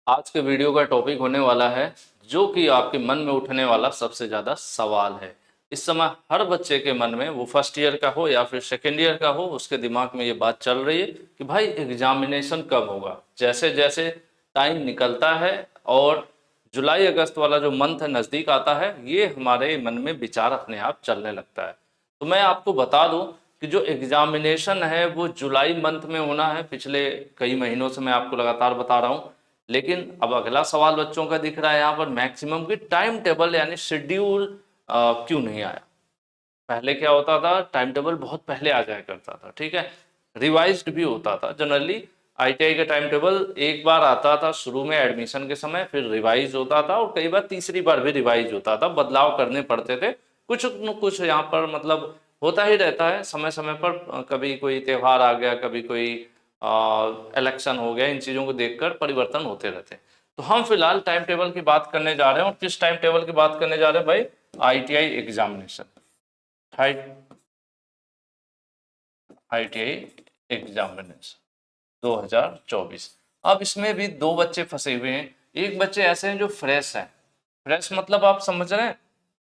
आज के वीडियो का टॉपिक होने वाला है जो कि आपके मन में उठने वाला सबसे ज़्यादा सवाल है। इस समय हर बच्चे के मन में, वो फर्स्ट ईयर का हो या फिर सेकेंड ईयर का हो, उसके दिमाग में ये बात चल रही है कि भाई एग्जामिनेशन कब होगा। जैसे जैसे टाइम निकलता है और जुलाई अगस्त वाला जो मंथ है नज़दीक आता है, ये हमारे मन में विचार अपने आप चलने लगता है। तो मैं आपको बता दूं कि जो एग्जामिनेशन है वो जुलाई मंथ में होना है। पिछले कई महीनों से मैं आपको लगातार बता रहा हूँ, लेकिन अब अगला सवाल बच्चों का दिख रहा है यहाँ पर मैक्सिमम की टाइम टेबल यानी शेड्यूल क्यों नहीं आया। पहले क्या होता था, टाइम टेबल बहुत पहले आ जाया करता था, ठीक है, रिवाइज्ड भी होता था। जनरली आईटीआई का टाइम टेबल एक बार आता था शुरू में एडमिशन के समय, फिर रिवाइज होता था और कई बार तीसरी बार भी रिवाइज होता था, बदलाव करने पड़ते थे। कुछ न कुछ यहाँ पर मतलब होता ही रहता है समय समय पर। कभी कोई त्यौहार आ गया, कभी कोई इलेक्शन हो गया, इन चीज़ों को देखकर परिवर्तन होते रहते हैं। तो हम फिलहाल टाइम टेबल की बात करने जा रहे हैं। और किस टाइम टेबल की बात करने जा रहे हैं भाई? ITI examination, ITI examination 2024। अब इसमें भी दो बच्चे फंसे हुए हैं। एक बच्चे ऐसे हैं जो फ्रेश हैं। फ्रेश मतलब आप समझ रहे हैं,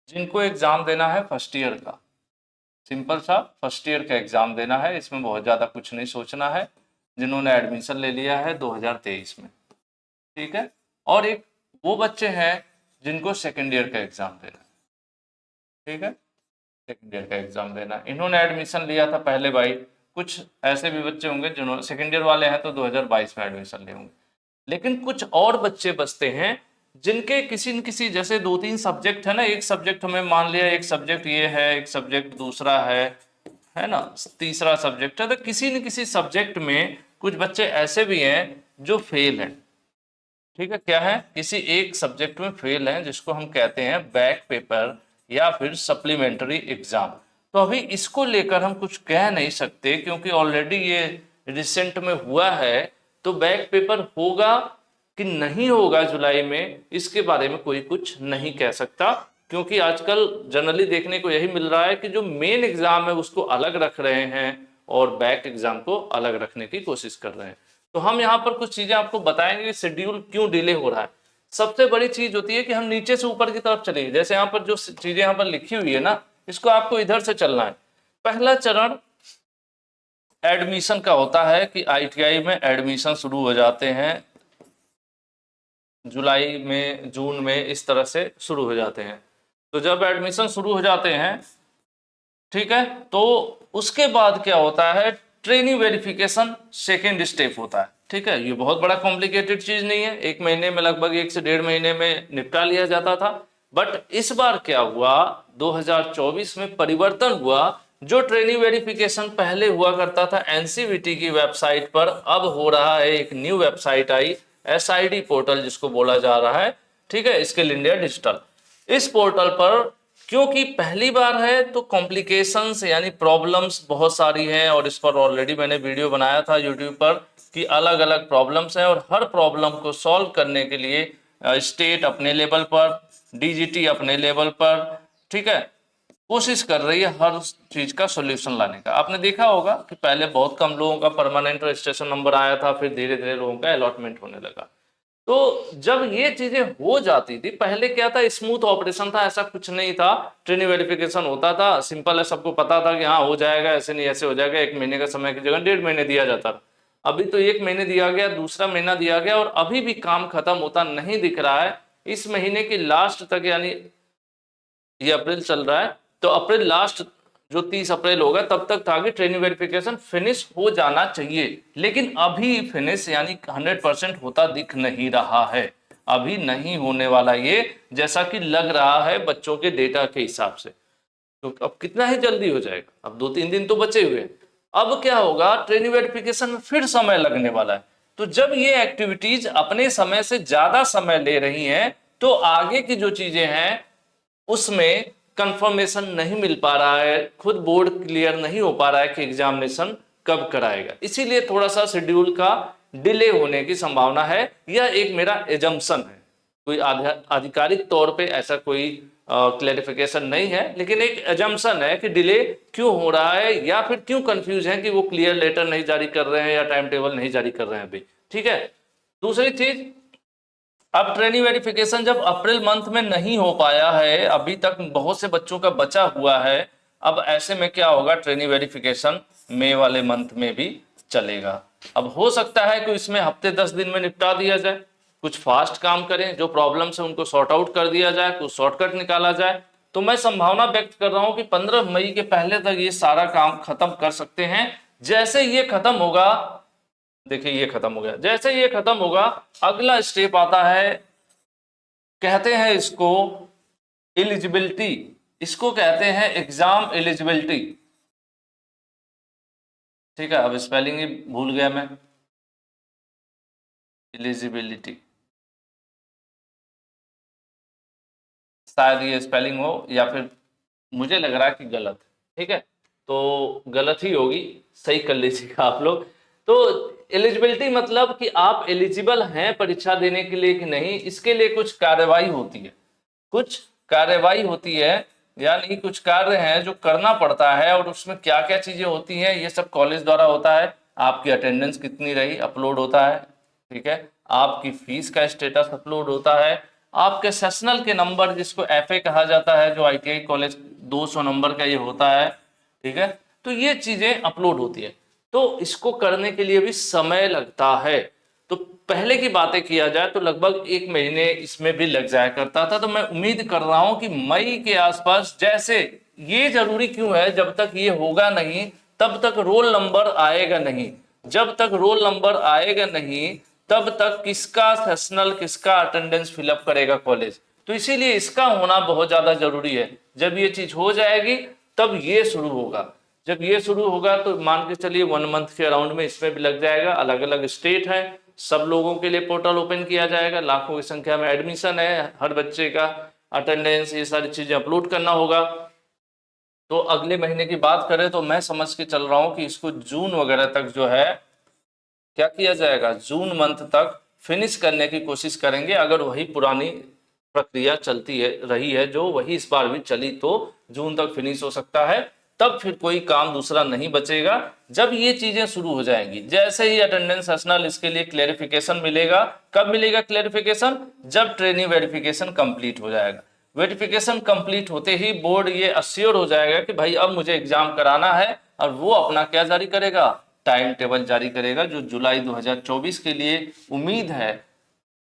जिनको एग्जाम देना है फर्स्ट ईयर का, सिंपल सा फर्स्ट ईयर का एग्जाम देना है, इसमें बहुत ज़्यादा कुछ नहीं सोचना है, जिन्होंने एडमिशन ले लिया है 2023 में, ठीक है। और एक वो बच्चे हैं जिनको सेकेंड ईयर का एग्जाम देना है, ठीक है, सेकेंड ईयर का एग्जाम देना है। इन्होंने एडमिशन लिया था पहले भाई। कुछ ऐसे भी बच्चे होंगे जिन्होंने सेकेंड ईयर वाले हैं तो 2022 में एडमिशन लिए होंगे। लेकिन कुछ और बच्चे बचते हैं जिनके किसी न किसी, जैसे दो तीन सब्जेक्ट है ना, एक सब्जेक्ट हमें मान लिया, एक सब्जेक्ट ये है, एक सब्जेक्ट दूसरा है ना, तीसरा सब्जेक्ट है, तो किसी न किसी सब्जेक्ट में कुछ बच्चे ऐसे भी हैं जो फेल हैं, ठीक है। क्या है, किसी एक सब्जेक्ट में फेल हैं, जिसको हम कहते हैं बैक पेपर या फिर सप्लीमेंट्री एग्जाम। तो अभी इसको लेकर हम कुछ कह नहीं सकते क्योंकि ऑलरेडी ये रिसेंट में हुआ है। तो बैक पेपर होगा कि नहीं होगा जुलाई में, इसके बारे में कोई कुछ नहीं कह सकता, क्योंकि आजकल जनरली देखने को यही मिल रहा है कि जो मेन एग्जाम है उसको अलग रख रहे हैं और बैक एग्जाम को अलग रखने की कोशिश कर रहे हैं। तो हम यहाँ पर कुछ चीजें आपको बताएंगे कि शेड्यूल क्यों डिले हो रहा है। सबसे बड़ी चीज होती है कि हम नीचे से ऊपर की तरफ चलेंगे। जैसे यहाँ पर जो चीजें यहाँ पर लिखी हुई है ना, इसको आपको इधर से चलना है। पहला चरण एडमिशन का होता है कि आईटीआई में एडमिशन शुरू हो जाते हैं जुलाई में, जून में, इस तरह से शुरू हो जाते हैं। तो जब एडमिशन शुरू हो जाते हैं, ठीक है, तो उसके बाद क्या होता है, ट्रेनिंग वेरिफिकेशन सेकेंड स्टेप होता है, ठीक है। ये बहुत बड़ा कॉम्प्लिकेटेड चीज नहीं है, एक महीने में, लगभग 1 से 1.5 महीने में निपटा लिया जाता था। बट इस बार क्या हुआ, 2024 में परिवर्तन हुआ। जो ट्रेनिंग वेरिफिकेशन पहले हुआ करता था एनसीवीटी की वेबसाइट पर, अब हो रहा है, एक न्यू वेबसाइट आई, एसआईडी पोर्टल जिसको बोला जा रहा है, ठीक है, स्किल इंडिया डिजिटल। इस पोर्टल पर क्योंकि पहली बार है तो कॉम्प्लिकेशंस यानी प्रॉब्लम्स बहुत सारी हैं, और इस पर ऑलरेडी मैंने वीडियो बनाया था यूट्यूब पर कि अलग अलग प्रॉब्लम्स हैं, और हर प्रॉब्लम को सॉल्व करने के लिए स्टेट अपने लेवल पर, डीजीटी अपने लेवल पर, ठीक है, कोशिश कर रही है हर चीज का सोल्यूशन लाने का। आपने देखा होगा कि पहले बहुत कम लोगों का परमानेंट रजिस्ट्रेशन नंबर आया था, फिर धीरे धीरे लोगों का अलॉटमेंट होने लगा। तो जब ये चीजें हो जाती थी, पहले क्या था, स्मूथ ऑपरेशन था, ऐसा कुछ नहीं था, ट्रेनिंग वेरिफिकेशन होता था, सिंपल है, सबको पता था कि हाँ हो जाएगा, ऐसे नहीं ऐसे हो जाएगा। 1 महीने का समय की जगह 1.5 महीने दिया जाता था। अभी तो 1 महीने दिया गया, दूसरा महीना दिया गया, और अभी भी काम खत्म होता नहीं दिख रहा है। इस महीने की लास्ट तक, यानी ये अप्रैल चल रहा है, तो अप्रैल लास्ट जो 30 अप्रैल होगा तब तक था कि ट्रेनिंग वेरिफिकेशन फिनिश हो जाना चाहिए। लेकिन अभी फिनिश यानी 100% होता दिख नहीं रहा है, अभी नहीं होने वाला ये, जैसा कि लग रहा है बच्चों के डेटा के हिसाब से। तो अब कितना ही जल्दी हो जाएगा, अब 2-3 दिन तो बचे हुए हैं। अब क्या होगा, ट्रेनिंग वेरिफिकेशन में फिर समय लगने वाला है। तो जब ये एक्टिविटीज अपने समय से ज्यादा समय ले रही हैं, तो आगे की जो चीजें हैं उसमें कंफर्मेशन नहीं मिल पा रहा है, खुद बोर्ड क्लियर नहीं हो पा रहा है कि एग्जामिनेशन कब कराएगा। इसीलिए थोड़ा सा शेड्यूल का डिले होने की संभावना है। यह एक मेरा एजम्पशन है, कोई आधिकारिक तौर पे ऐसा कोई क्लैरिफिकेशन नहीं है, लेकिन एक एजम्पशन है कि डिले क्यों हो रहा है, या फिर क्यों कंफ्यूज है कि वो क्लियर लेटर नहीं जारी कर रहे हैं या टाइम टेबल नहीं जारी कर रहे हैं अभी, ठीक है। दूसरी चीज, अब ट्रेनी वेरिफिकेशन जब अप्रैल मंथ में नहीं हो पाया है, अभी तक बहुत से बच्चों का बचा हुआ है, अब ऐसे में क्या होगा, ट्रेनी वेरिफिकेशन मई वाले मंथ में भी चलेगा। अब हो सकता है कि इसमें हफ्ते 10 दिन में निपटा दिया जाए, कुछ फास्ट काम करें, जो प्रॉब्लम्स है उनको सॉर्ट आउट कर दिया जाए, कुछ शॉर्टकट निकाला जाए। तो मैं संभावना व्यक्त कर रहा हूं कि 15 मई के पहले तक ये सारा काम खत्म कर सकते हैं। जैसे ये खत्म होगा, देखिए ये खत्म हो गया, जैसे ये खत्म होगा अगला स्टेप आता है, कहते हैं इसको एलिजिबिलिटी, इसको कहते हैं एग्जाम एलिजिबिलिटी। ठीक है, अब स्पेलिंग ही भूल गया मैं, एलिजिबिलिटी, शायद ये स्पेलिंग हो या फिर मुझे लग रहा है कि गलत। ठीक है, तो गलत ही होगी, सही कर लीजिएगा आप लोग। तो एलिजिबिलिटी मतलब कि आप एलिजिबल हैं परीक्षा देने के लिए कि नहीं, इसके लिए कुछ कार्यवाही होती है, कुछ कार्यवाही होती है, यानी कुछ कार्य हैं जो करना पड़ता है, और उसमें क्या क्या चीजें होती हैं ये सब कॉलेज द्वारा होता है। आपकी अटेंडेंस कितनी रही अपलोड होता है, ठीक है, आपकी फीस का स्टेटस अपलोड होता है, आपके सेशनल के नंबर जिसको एफए कहा जाता है, जो आईटीआई कॉलेज 200 नंबर का ये होता है, ठीक है, तो ये चीजें अपलोड होती है। तो इसको करने के लिए भी समय लगता है। तो पहले की बातें किया जाए तो लगभग 1 महीने इसमें भी लग जाया करता था। तो मैं उम्मीद कर रहा हूं कि मई के आसपास, जैसे ये जरूरी क्यों है, जब तक ये होगा नहीं तब तक रोल नंबर आएगा नहीं, जब तक रोल नंबर आएगा नहीं तब तक किसका सेशनल, किसका अटेंडेंस फिलअप करेगा कॉलेज। तो इसीलिए इसका होना बहुत ज्यादा जरूरी है। जब ये चीज हो जाएगी तब ये शुरू होगा, जब ये शुरू होगा तो मान के चलिए 1 मंथ के अराउंड में इसमें भी लग जाएगा। अलग अलग स्टेट है, सब लोगों के लिए पोर्टल ओपन किया जाएगा, लाखों की संख्या में एडमिशन है, हर बच्चे का अटेंडेंस, ये सारी चीजें अपलोड करना होगा। तो अगले महीने की बात करें तो मैं समझ के चल रहा हूं कि इसको जून वगैरह तक जो है क्या किया जाएगा, जून मंथ तक फिनिश करने की कोशिश करेंगे। अगर वही पुरानी प्रक्रिया चलती है रही है जो वही इस बार भी चली तो जून तक फिनिश हो सकता है। तब फिर कोई काम दूसरा नहीं बचेगा। जब ये चीजें शुरू हो जाएंगी, जैसे ही अटेंडेंस सेशनल, इसके लिए क्लेरिफिकेशन मिलेगा। कब मिलेगा क्लेरिफिकेशन, जब ट्रेनिंग वेरिफिकेशन कंप्लीट हो जाएगा। वेरिफिकेशन कंप्लीट होते ही बोर्ड ये अश्योर हो जाएगा कि भाई अब मुझे एग्जाम कराना है, और वो अपना क्या जारी करेगा, टाइम टेबल जारी करेगा, जो जुलाई 2024 के लिए उम्मीद है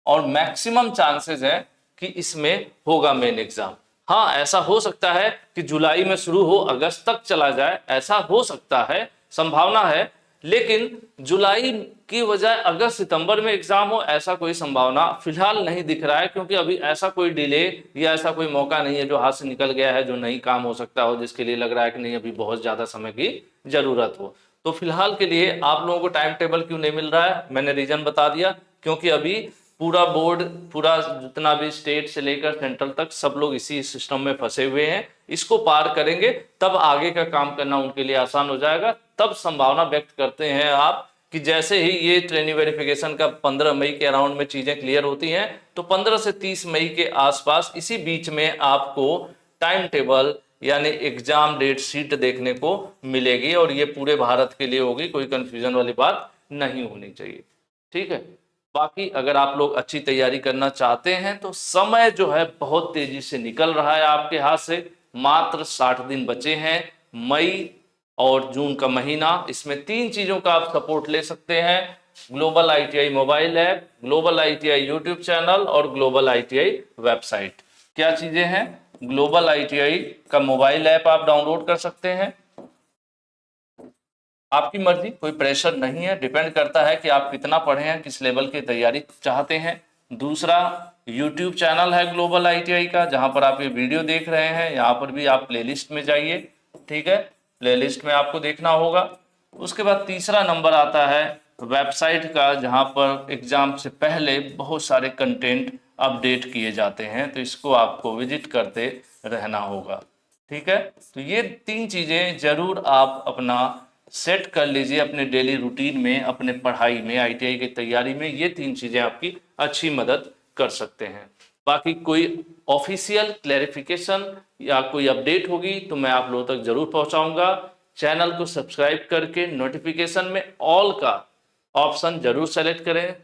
और मैक्सिमम चांसेस है कि इसमें होगा मेन एग्जाम। हाँ, ऐसा हो सकता है कि जुलाई में शुरू हो अगस्त तक चला जाए, ऐसा हो सकता है, संभावना है। लेकिन जुलाई की बजाय अगस्त सितंबर में एग्जाम हो, ऐसा कोई संभावना फिलहाल नहीं दिख रहा है, क्योंकि अभी ऐसा कोई डिले या ऐसा कोई मौका नहीं है जो हाथ से निकल गया है, जो नहीं काम हो सकता हो, जिसके लिए लग रहा है कि नहीं अभी बहुत ज्यादा समय की जरूरत हो। तो फिलहाल के लिए आप लोगों को टाइम टेबल क्यों नहीं मिल रहा है, मैंने रीजन बता दिया। क्योंकि अभी पूरा बोर्ड, पूरा जितना भी स्टेट से लेकर सेंट्रल तक सब लोग इसी सिस्टम में फंसे हुए हैं। इसको पार करेंगे तब आगे का काम करना उनके लिए आसान हो जाएगा। तब संभावना व्यक्त करते हैं आप कि जैसे ही ये ट्रेनिंग वेरिफिकेशन का 15 मई के अराउंड में चीजें क्लियर होती हैं, तो 15 से 30 मई के आसपास इसी बीच में आपको टाइम टेबल यानी एग्जाम डेट शीट देखने को मिलेगी, और ये पूरे भारत के लिए होगी, कोई कंफ्यूजन वाली बात नहीं होनी चाहिए। ठीक है, बाकी अगर आप लोग अच्छी तैयारी करना चाहते हैं तो समय जो है बहुत तेजी से निकल रहा है आपके हाथ से। मात्र 60 दिन बचे हैं, मई और जून का महीना, इसमें 3 चीजों का आप सपोर्ट ले सकते हैं, global ITI mobile app, global ITI YouTube channel और ग्लोबल आईटीआई वेबसाइट। क्या चीजें हैं, ग्लोबल आईटीआई का मोबाइल ऐप आप डाउनलोड कर सकते हैं, आपकी मर्जी, कोई प्रेशर नहीं है, डिपेंड करता है कि आप कितना पढ़े हैं, किस लेवल की तैयारी चाहते हैं। दूसरा, यूट्यूब चैनल है ग्लोबल आईटीआई का, जहां पर आप ये वीडियो देख रहे हैं, यहाँ पर भी आप प्लेलिस्ट में जाइए, ठीक है, प्लेलिस्ट में आपको देखना होगा। उसके बाद तीसरा नंबर आता है वेबसाइट का, जहां पर एग्जाम से पहले बहुत सारे कंटेंट अपडेट किए जाते हैं, तो इसको आपको विजिट करते रहना होगा। ठीक है, तो ये 3 चीजें जरूर आप अपना सेट कर लीजिए अपने डेली रूटीन में, अपने पढ़ाई में, आईटीआई की तैयारी में। ये 3 चीजें आपकी अच्छी मदद कर सकते हैं। बाकी कोई ऑफिशियल क्लैरिफिकेशन या कोई अपडेट होगी तो मैं आप लोगों तक जरूर पहुंचाऊंगा। चैनल को सब्सक्राइब करके नोटिफिकेशन में ऑल का ऑप्शन जरूर सेलेक्ट करें।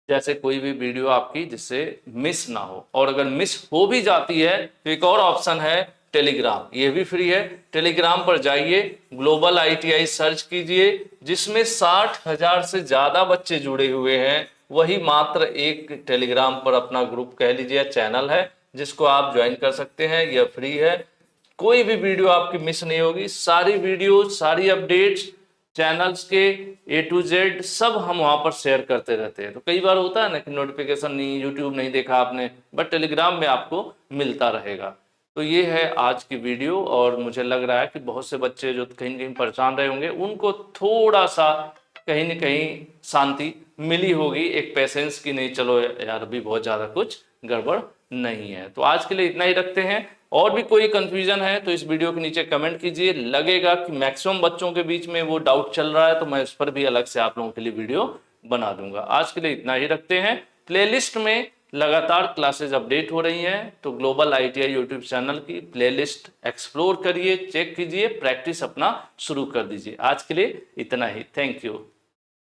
जैसे कोई भी वीडियो आपकी जिससे मिस ना हो। और अगर मिस हो भी जाती है तो एक और ऑप्शन है टेलीग्राम, ये भी फ्री है। टेलीग्राम पर जाइए, ग्लोबल ITI सर्च कीजिए, जिसमें 60,000 से ज्यादा बच्चे जुड़े हुए हैं। वही मात्र एक टेलीग्राम पर अपना ग्रुप कह लीजिए, चैनल है, जिसको आप ज्वाइन कर सकते हैं। यह फ्री है, कोई भी वीडियो आपकी मिस नहीं होगी। सारी वीडियो, सारी अपडेट्स, चैनल्स के A to Z सब हम वहां पर शेयर करते रहते हैं। तो कई बार होता है ना कि नोटिफिकेशन नहीं, यूट्यूब नहीं देखा आपने, बट टेलीग्राम में आपको मिलता रहेगा। तो ये है आज की वीडियो, और मुझे लग रहा है कि बहुत से बच्चे जो कहीं न कहीं परेशान रहे होंगे, उनको थोड़ा सा कहीं न कहीं शांति मिली होगी, एक पेशेंस की, नहीं चलो यार अभी बहुत ज़्यादा कुछ गड़बड़ नहीं है। तो आज के लिए इतना ही रखते हैं। और भी कोई कंफ्यूजन है तो इस वीडियो के नीचे कमेंट कीजिए। लगेगा कि मैक्सिमम बच्चों के बीच में वो डाउट चल रहा है तो मैं उस पर भी अलग से आप लोगों के लिए वीडियो बना दूंगा। आज के लिए इतना ही रखते हैं। प्लेलिस्ट में लगातार क्लासेस अपडेट हो रही हैं, तो ग्लोबल ITI यूट्यूब चैनल की प्लेलिस्ट एक्सप्लोर करिए, चेक कीजिए, प्रैक्टिस अपना शुरू कर दीजिए। आज के लिए इतना ही, थैंक यू।